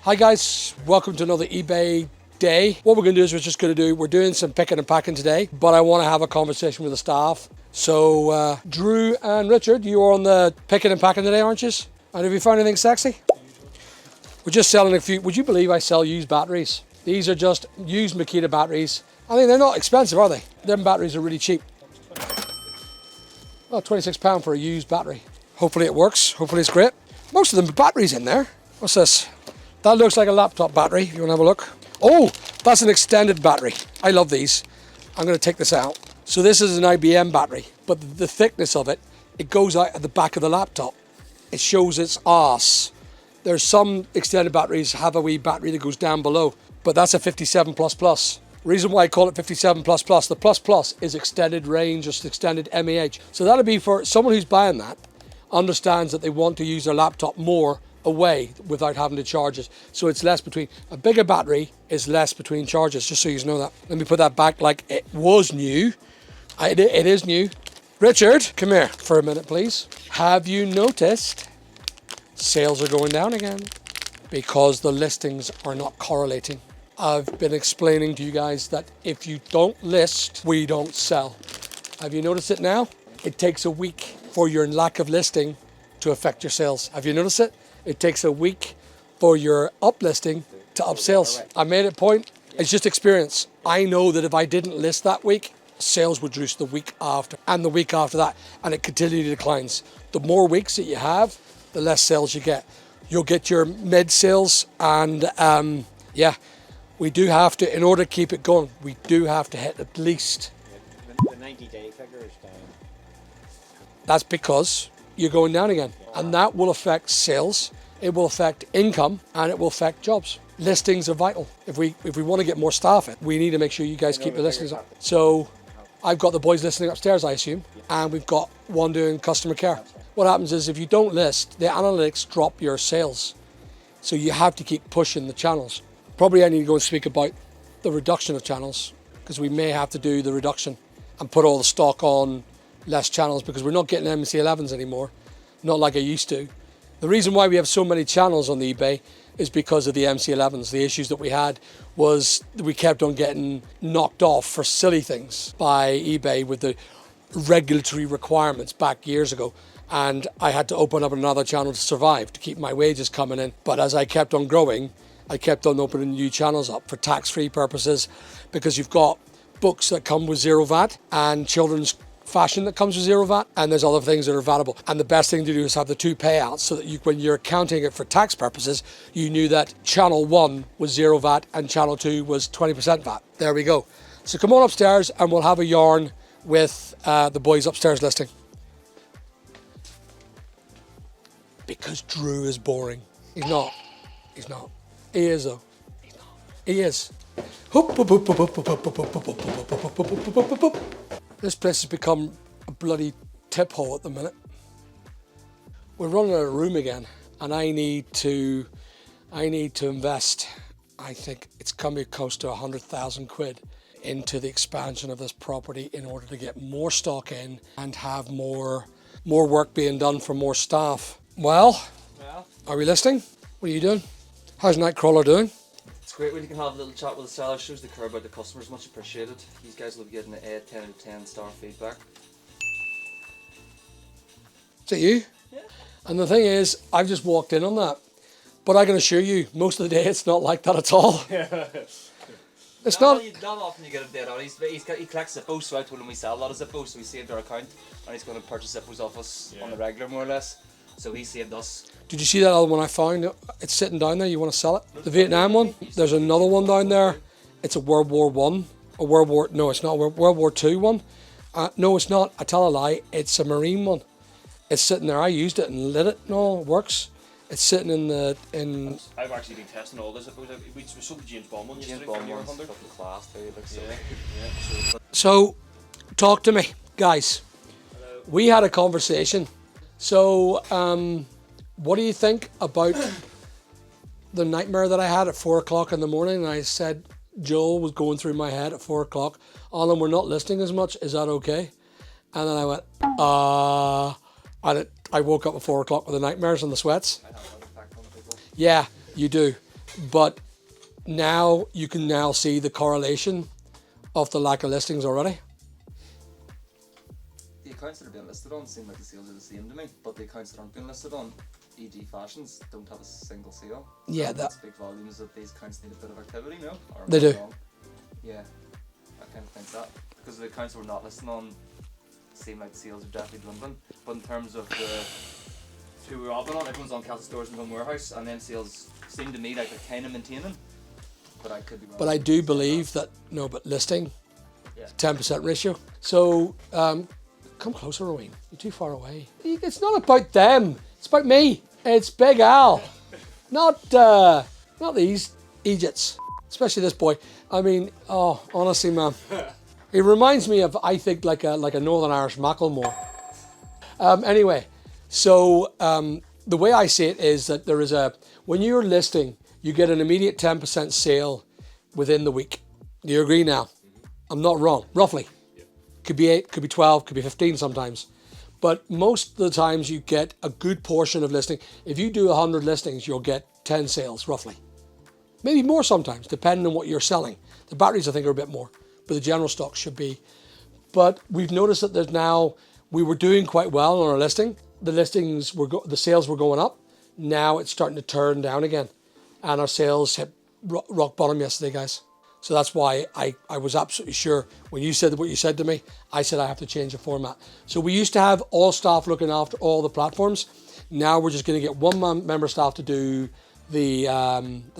Hi guys, welcome to another eBay day. What we're going to do is we're doing some picking and packing today, but I want to have a conversation with the staff. So Drew and Richard, you are on the picking and packing today, aren't you? And have you found anything sexy? We're just selling a few. Would you believe I sell used batteries? These are just used Makita batteries. I mean, they're not expensive, are they? Them batteries are really cheap. Well, £26 for a used battery. Hopefully it works. Hopefully it's great. Most of them are batteries in there. What's this? That looks like a laptop battery. You want to have a look? Oh, that's an extended battery. I love these. I'm going to take this out. So this is an IBM battery, but the thickness of it, it goes out at the back of the laptop. It shows its arse. There's some extended batteries have a wee battery that goes down below, but that's a 57++. Reason why I call it 57++, the plus is extended range, just extended MEH. So that'll be for someone who's buying that, understands that they want to use their laptop more away without having to charge it. So it's less between, a bigger battery is less between charges, just so you know that. Let me put that back like it was new. It is new. Richard, come here for a minute, please. Have you noticed sales are going down again? Because the listings are not correlating. I've been explaining to you guys that if you don't list, we don't sell. Have you noticed it now? It takes a week for your lack of listing to affect your sales. Have you noticed it? It takes a week for your uplisting to up sales. I made it point. It's just experience. I know that if I didn't list that week, sales would reduce the week after and the week after that, and it continually declines. The more weeks that you have, the less sales you get. You'll get your mid sales, and yeah, we do have to, in order to keep it going, we do have to hit at least. The 90-day figure is down. That's because you're going down again, and that will affect sales. It will affect income, and it will affect jobs. Listings are vital. If we want to get more staff in, we need to make sure you guys keep the listings up. So I've got the boys listening upstairs, I assume, and we've got one doing customer care. What happens is if you don't list, the analytics drop your sales. So you have to keep pushing the channels. Probably I need to go and speak about the reduction of channels, because we may have to do the reduction and put all the stock on less channels, because we're not getting MC11s anymore, not like I used to. The reason why we have so many channels on the eBay is because of the MC11s. The issues that we had was that we kept on getting knocked off for silly things by eBay with the regulatory requirements back years ago. And I had to open up another channel to survive, to keep my wages coming in. But as I kept on growing, I kept on opening new channels up for tax-free purposes, because you've got books that come with zero VAT and children's fashion that comes with zero VAT, and there's other things that are vatable. And the best thing to do is have the two payouts, so that when you're accounting it for tax purposes, you knew that channel 1 was zero VAT and channel 2 was 20% VAT. There we go. So come on upstairs and we'll have a yarn with the boys upstairs listing. Because Drew is boring. He's not. He's not. He is though. He's not. He is. This place has become a bloody tip hole at the minute. We're running out of room again, and I need to invest. I think it's coming close to 100,000 quid into the expansion of this property in order to get more stock in and have more work being done for more staff. Well, are we listing? What are you doing? How's Nightcrawler doing? It's great when you can have a little chat with the seller, shows the care about the customers, much appreciated. These guys will be getting an 8, 10 out of 10 star feedback. Is it you? Yeah. And the thing is, I've just walked in on that, but I can assure you, most of the day it's not like that at all. It's not. Not often you get a dead on. He collects Zippos, so I told him we sell a lot of Zippos, so we saved our account, and he's going to purchase Zippos off us on the regular, more or less. So he saved us. Did you see that other one I found? It's sitting down there. You want to sell it? The Vietnam one. There's another one down there. It's a World War One, no, it's not World War II one. No, it's not. I tell a lie. It's a Marine one. It's sitting there. I used it and lit it. No, it works. It's sitting in. I've actually been testing all this. We sold the James Bond one. James Bond one's fucking class too. It looks silly. So, talk to me, guys. Hello. We had a conversation. So, what do you think about the nightmare that I had at 4 o'clock in the morning? And I said, Joel was going through my head at 4 o'clock. Alan, we're not listing as much. Is that okay? And then I went, and I woke up at 4 o'clock with the nightmares and the sweats. Yeah, you do. But now you can now see the correlation of the lack of listings already. The accounts that are being listed on seem like the sales are the same to me, but the accounts that aren't being listed on, e.g. fashions, don't have a single sale. Yeah, And that- speaks volumes that these accounts need a bit of activity, no? Or am They I do. wrong? Yeah, I kind of think that. Because the accounts we're not listing on seem like the sales are definitely dwindling. But in terms of the who we're up on, everyone's on Castle Stores and Home Warehouse, and then sales seem to me like they're kind of maintaining. But I could be wrong. But I do believe that, no, but listing, Yeah. 10% ratio. So come closer, Rowene. You're too far away. It's not about them. It's about me. It's Big Al. Not these Egypts. Especially this boy. I mean, oh, honestly, man. He reminds me of, I think, like a Northern Irish Macklemore. Anyway, so the way I see it is that there is when you're listing, you get an immediate 10% sale within the week. Do you agree now? I'm not wrong, roughly. Could be 8, could be 12, could be 15 sometimes. But most of the times you get a good portion of listing. If you do 100 listings, you'll get 10 sales, roughly. Maybe more sometimes, depending on what you're selling. The batteries, I think, are a bit more, but the general stock should be. But we've noticed that there's now, we were doing quite well on our listing. The sales were going up. Now it's starting to turn down again. And our sales hit rock bottom yesterday, guys. So that's why I was absolutely sure when you said what you said to me, I said I have to change the format. So we used to have all staff looking after all the platforms. Now we're just going to get one member staff to do the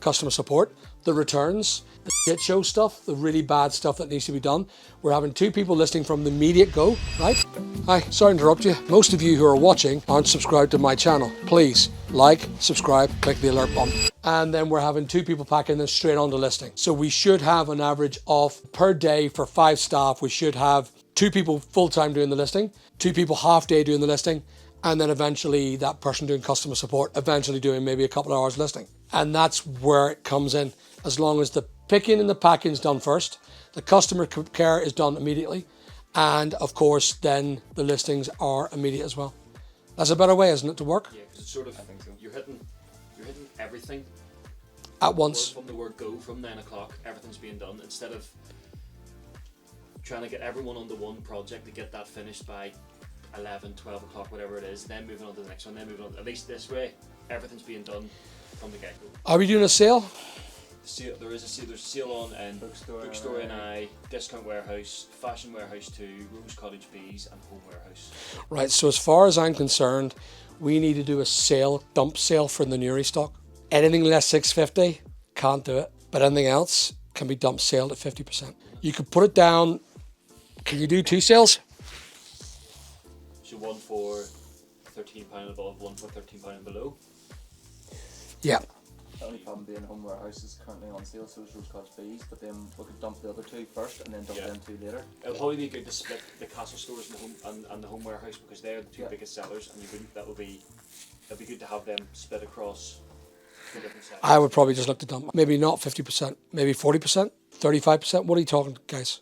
customer support, the returns, the shit show stuff, the really bad stuff that needs to be done. We're having 2 people listing from the immediate go, right? Hi, sorry to interrupt you. Most of you who are watching aren't subscribed to my channel. Please like, subscribe, click the alert button. And then we're having 2 people packing them straight on to listing. So we should have an average of per day for 5 staff. We should have 2 people full-time doing the listing, 2 people half day doing the listing, and then eventually that person doing customer support, eventually doing maybe a couple of hours listing. And that's where it comes in. As long as the picking and the packing is done first, the customer care is done immediately, and of course then the listings are immediate as well. That's a better way, isn't it, to work? Yeah, because it's sort of, I think so. You're hitting everything At once. from the word go, from 9 o'clock, everything's being done, instead of trying to get everyone onto one project to get that finished by 11, 12 o'clock, whatever it is, then moving on to the next one, then moving on. At least this way, everything's being done from the get-go. Are we doing a sale? There's a sale on Bookstore and I, Discount Warehouse, Fashion Warehouse 2, Rose Cottage Bees, and Home Warehouse. Right, so as far as I'm concerned, we need to do a sale, dump sale for the Nuri stock. Anything less 650, can't do it. But anything else can be dump sale at 50%. You could put it down. Can you do 2 sales? So one for £13 above, one for £13 and below. Yeah. The only problem being Home Warehouse is currently on sale, so is Rose Cottage Bees, but then we could dump the other 2 first and then dump them 2 later. It'll probably be good to split the Castle Stores and the Home Warehouse, because they're the 2 biggest sellers, and it'll be good to have them split across 2 different sides. I would probably just look to dump. Maybe not 50%, maybe 40%, 35%. What are you talking, guys?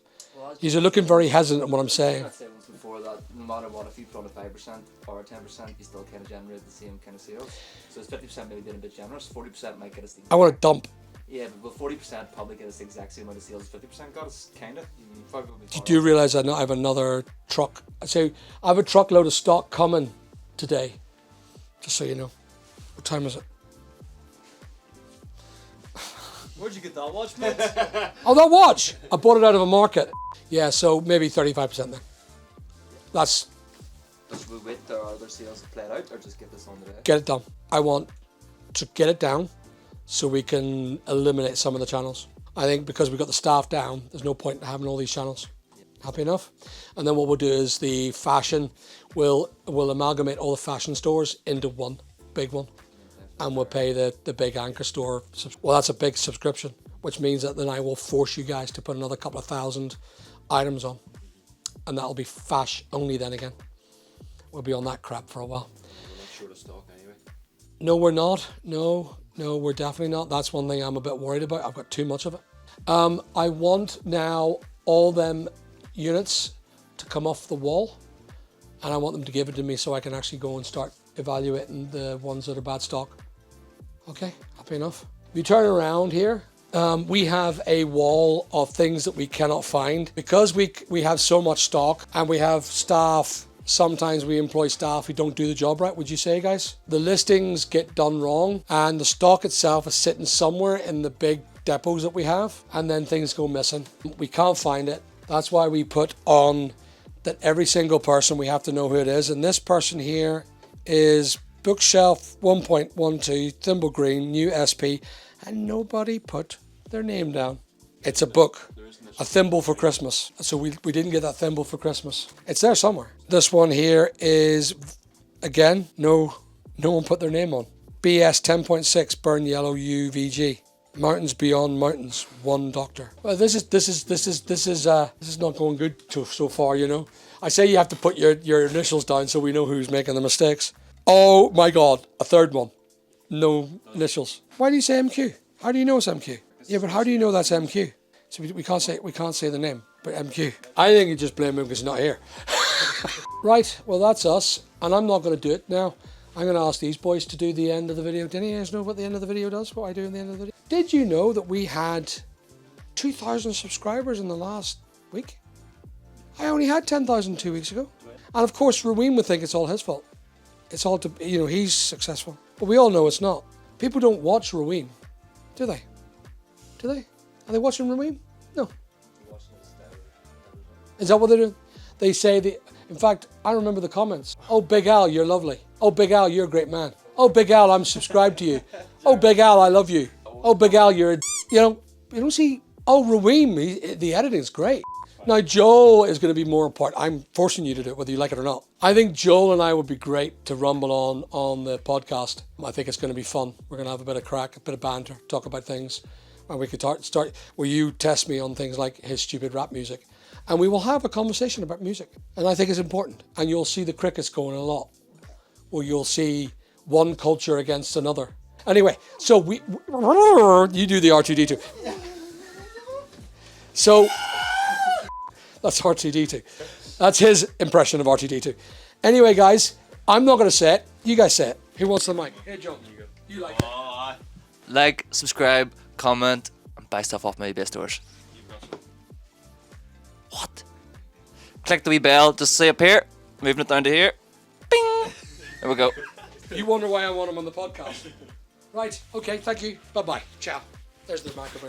You're looking very hesitant at what I'm saying. I said once before that no matter what, if you put on a 5% or a 10%, you still kind of generate the same kind of sales. So it's 50% maybe being a bit generous, 40% might get us the... I want to dump. Yeah, but 40% probably get us the exact same amount of sales as 50% got us, kind of. Do you realise I have another truck? I have a truckload of stock coming today, just so you know. What time is it? Where'd you get that watch, mate? Oh, that watch! I bought it out of a market. Yeah, so maybe 35% then. That's... Should we wait till our other sales played out, or just get this on today? Get it done. I want to get it down so we can eliminate some of the channels. I think because we've got the staff down, there's no point in having all these channels. Happy enough? And then what we'll do is the fashion, we'll amalgamate all the fashion stores into one big one. And we'll pay the big anchor store. Well, that's a big subscription, which means that then I will force you guys to put another couple of thousand items on. And that'll be fash only then again. We'll be on that crap for a while. We're not short of stock anyway. No, we're not. No, we're definitely not. That's one thing I'm a bit worried about. I've got too much of it. I want now all them units to come off the wall, and I want them to give it to me so I can actually go and start evaluating the ones that are bad stock. Okay, happy enough. you turn around here, we have a wall of things that we cannot find because we have so much stock and we have staff. Sometimes we employ staff who don't do the job right, would you say, guys? The listings get done wrong and the stock itself is sitting somewhere in the big depots that we have, and then things go missing. We can't find it. That's why we put on that every single person, we have to know who it is. And this person here is Bookshelf 1.12, Thimble Green, new SP, and nobody put their name down. It's a book. A thimble for Christmas. So we didn't get that thimble for Christmas. It's there somewhere. This one here is, again, no one put their name on. BS 10.6 Burn Yellow UVG. Mountains Beyond Mountains. One doctor. Well, this is not going good so far. You know. I say you have to put your initials down so we know who's making the mistakes. Oh my God, a third one. No initials. Why do you say MQ? How do you know it's MQ? Yeah, but how do you know that's MQ? So we can't say the name, but MQ. I think you just blame him because he's not here. Right, well that's us, and I'm not going to do it now. I'm going to ask these boys to do the end of the video. Do any of you guys know what the end of the video does? What I do in the end of the video? Did you know that we had 2,000 subscribers in the last week? I only had 10,000 2 weeks ago. And of course, Roween would think it's all his fault. It's all to, he's successful. But we all know it's not. People don't watch Roween, do they? Do they? Are they watching Roween? No. Is that what they're doing? They say, in fact, I remember the comments. Oh, Big Al, you're lovely. Oh, Big Al, you're a great man. Oh, Big Al, I'm subscribed to you. Oh, Big Al, I love you. Oh, Big Al, you're a... You don't see... Oh, Roween, the editing's great. Now, Joel is going to be more important. I'm forcing you to do it, whether you like it or not. I think Joel and I would be great to rumble on the podcast. I think it's going to be fun. We're going to have a bit of crack, a bit of banter, talk about things. And we could start where you test me on things like his stupid rap music. And we will have a conversation about music. And I think it's important. And you'll see the crickets going a lot. Or you'll see one culture against another. Anyway, so you do the R2D2. So that's R2D2. That's his impression of R2D2. Anyway, guys, I'm not going to say it. You guys say it. Who wants the mic? Hey, John. You like it. Like, subscribe, comment, and buy stuff off my eBay stores. What? Click the wee bell, just say up here, moving it down to here. Bing! There we go. You wonder why I want him on the podcast. Right, okay, thank you. Bye-bye. Ciao. There's the microphone.